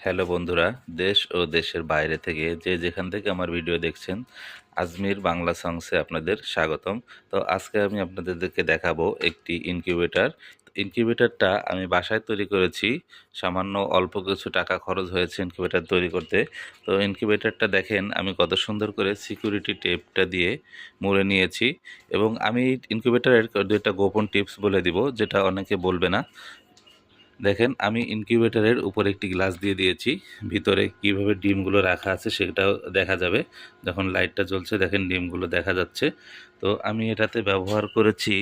Hello বন্ধুরা, দেশ ও দেশের বাইরে থেকে যে যেখান থেকে আমার ভিডিও দেখছেন, আজমির বাংলা সংসে আপনাদের স্বাগতম। তো আজকে আমি আপনাদেরকে দেখাবো একটি ইনকিউবেটর। ইনকিউবেটরটা আমি বাসায় তৈরি করেছি। সামান্য অল্প কিছু টাকা খরচ হয়েছে ইনকিউবেটর তৈরি করতে। তো ইনকিউবেটরটা দেখেন আমি কত সুন্দর করে সিকিউরিটি টেপটা দিয়ে মুড়ে নিয়েছি। এবং আমি ইনকিউবেটরের দুইটা গোপন টিপস বলে দিব, যেটা অনেকে বলবে না। দেখেন আমি ইনকিউবেটরের উপর একটি গ্লাস দিয়ে দিয়েছি। ভিতরে কিভাবে ডিমগুলো রাখা আছে সেটাও দেখা যাবে। যখন লাইটটা জ্বলছে দেখেন ডিমগুলো দেখা যাচ্ছে। তো আমি এটাতে ব্যবহার করেছি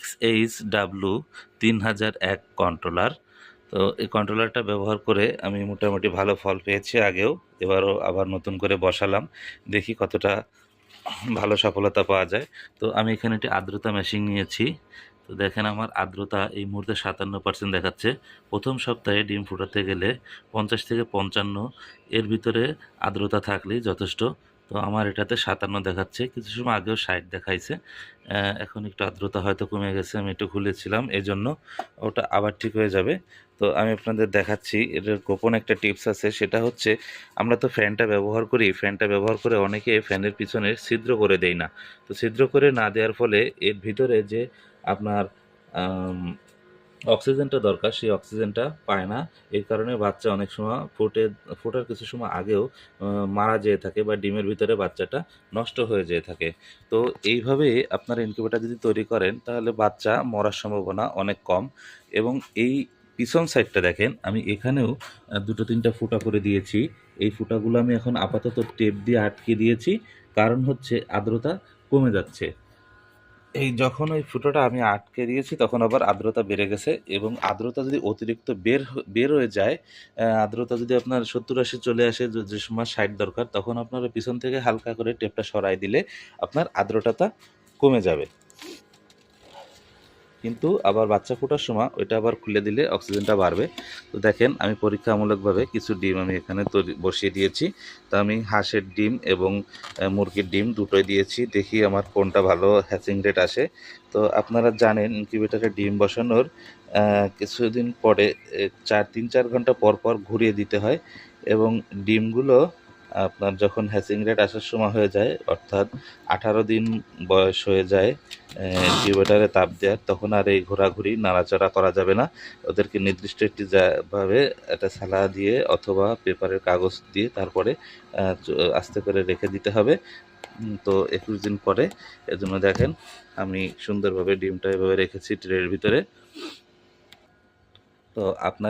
XHW3001 কন্ট্রোলার। তো এই কন্ট্রোলারটা ব্যবহার করে আমি মোটামুটি ভালো ফল পেয়েছি আগেও, এবারও আবার নতুন করে বসালাম, দেখি কতটা ভালো সফলতা পাওয়া যায়। তো আমি এখানে একটি আর্দ্রতা মেশিন নিয়েছি। তো দেখেন আমার আর্দ্রতা এই মুহূর্তে 57% দেখাচ্ছে। প্রথম সপ্তাহে ডিম ফুটাতে গেলে 50 থেকে 55 এর ভিতরে আর্দ্রতা থাকলেই যথেষ্ট। তো আমার এটাতে 57 দেখাচ্ছে, কিছু সময় আগেও 60 দেখাইছে। এখন একটু আর্দ্রতা হয়তো কমে গেছে, আমি একটু খুলেছিলাম, এই জন্য ওটা আবার ঠিক হয়ে যাবে। তো আমি আপনাদের দেখাচ্ছি এটার গোপন একটা টিপস আছে, সেটা হচ্ছে আমরা তো ফ্যানটা ব্যবহার করি, ফ্যানটা ব্যবহার করে অনেকে ফ্যানের পিছনে ছিদ্র করে দেয় না। তো ছিদ্র করে না দেওয়ার ফলে এর ভিতরে যে আপনার অক্সিজেনটা দরকার সেই অক্সিজেনটা পায় না। এর কারণে বাচ্চা অনেক সময় ফোটার কিছু সময় আগেও মারা যেয়ে থাকে, বা ডিমের ভিতরে বাচ্চাটা নষ্ট হয়ে যেয়ে থাকে। তো এইভাবে আপনারা ইনকিউবেটর যদি তৈরি করেন তাহলে বাচ্চা মরার সম্ভাবনা অনেক কম। এবং এই পিছন সাইডটা দেখেন আমি এখানেও দুটো তিনটা ফুটা করে দিয়েছি। এই ফুটাগুলো আমি এখন আপাতত টেপ দিয়ে আটকে দিয়েছি, কারণ হচ্ছে আর্দ্রতা কমে যাচ্ছে। এই যখন ওই ফুটোটা আমি আটকে দিয়েছি তখন আবার আর্দ্রতা বেড়ে গেছে। এবং আর্দ্রতা যদি অতিরিক্ত বের হয়ে যায়, আর্দ্রতা যদি আপনার 70-80 চলে আসে, যে সময় 60 দরকার, তখন আপনার ওই পিছন থেকে হালকা করে টেপটা সরাই দিলে আপনার আর্দ্রতাটা কমে যাবে। কিন্তু আবার বাচ্চা ফোটার সময় ওইটা আবার খুলে দিলে অক্সিজেনটা বাড়বে। তো দেখেন আমি পরীক্ষামূলকভাবে কিছু ডিম আমি এখানে বসিয়ে দিয়েছি। তো আমি হাঁসের ডিম এবং মুরগির ডিম দুটোই দিয়েছি, দেখি আমার কোনটা ভালো হ্যাচিং রেট আসে। তো আপনারা জানেন ইনকিউবেটরে ডিম বসানোর কিছুদিন পরে 3-4 ঘন্টা পর পর ঘুরিয়ে দিতে হয়। এবং ডিমগুলো আপনার যখন হ্যাচিং রেট আসার সময় হয়ে যায়, অর্থাৎ 18 দিন বয়স হয়ে যায় ইনকিউবেটরে তাপ দেওয়ার, তখন আর এই ঘোরাঘুরি নাড়াচাড়া করা যাবে না। ওদেরকে নির্দিষ্ট একটি ভাবে একটা থালা দিয়ে অথবা পেপারের কাগজ দিয়ে তারপরে আস্তে করে রেখে দিতে হবে। তো 21 দিন পরে, এজন্য দেখেন আমি সুন্দরভাবে ডিমটা এভাবে রেখেছি ট্রের ভিতরে। তো আপনার